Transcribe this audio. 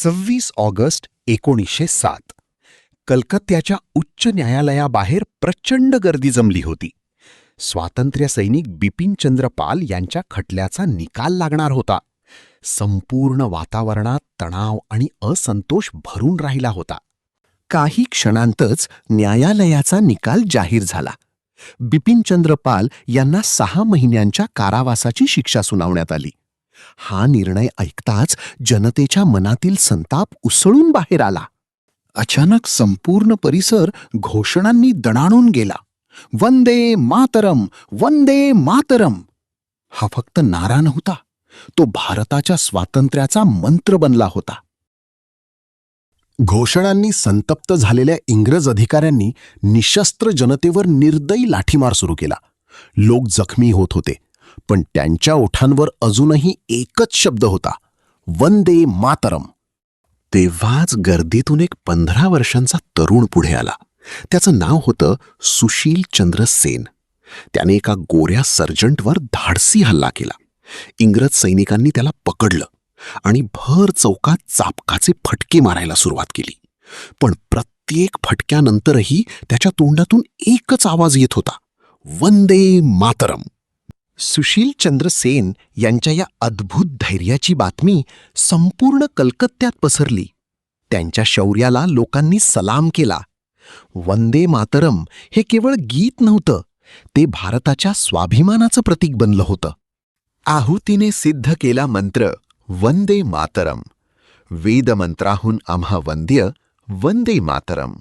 26 August 1907 कलकत्त्याच्या उच्च न्यायालयाबाहेर प्रचंड गर्दी जमली होती. स्वातंत्र्य सैनिक बिपिनचंद्र पाल यांच्या खटल्याचा निकाल लागणार होता. संपूर्ण वातावरणात तणाव आणि असंतोष भरून राहिला होता. काही क्षणांतच न्यायालयाचा निकाल जाहीर झाला. बिपिनचंद्र पाल यांना 6 महिन्यांच्या कारावासाची शिक्षा सुनावण्यात आली. हा निर्णय ऐकताच जनतेच्या मनातील संताप उसळून बाहेर आला. अचानक संपूर्ण परिसर घोषणांनी दणाणून गेला. वंदे मातरम, वंदे मातरम. हा फक्त नारा नव्हता, तो भारताच्या स्वातंत्र्याचा मंत्र बनला होता. घोषणांनी संतप्त झालेल्या इंग्रज अधिकाऱ्यांनी निशस्त्र जनतेवर निर्दयी लाठीमार सुरू केला. लोक जखमी होत होते, पण त्यांच्या ओठांवर अजूनही एकच शब्द होता, वंदे मातरम. तेव्हाच गर्दीतून एक 15 वर्षांचा तरुण पुढे आला. त्याचं नाव होतं सुशील चंद्र सेन. त्याने एका गोऱ्या सर्जंटवर धाडसी हल्ला केला. इंग्रज सैनिकांनी त्याला पकडलं आणि भर चौकात चापकाचे फटके मारायला सुरुवात केली. पण प्रत्येक फटक्यानंतरही त्याच्या तोंडातून एकच आवाज येत होता, वंदे मातरम. सुशील चंद्र सेन यांच्या या अद्भुत धैर्याची बातमी संपूर्ण कलकत्त्यात पसरली. त्यांच्या शौर्याला लोकांनी सलाम केला. वंदे मातरम हे केवळ गीत नव्हतं, ते भारताच्या स्वाभिमानाचं प्रतीक बनलं होतं. आहुतीने सिद्ध केला मंत्र वंदे मातरम. वेदमंत्राहून आम्हा वंद्य वंदे मातरम.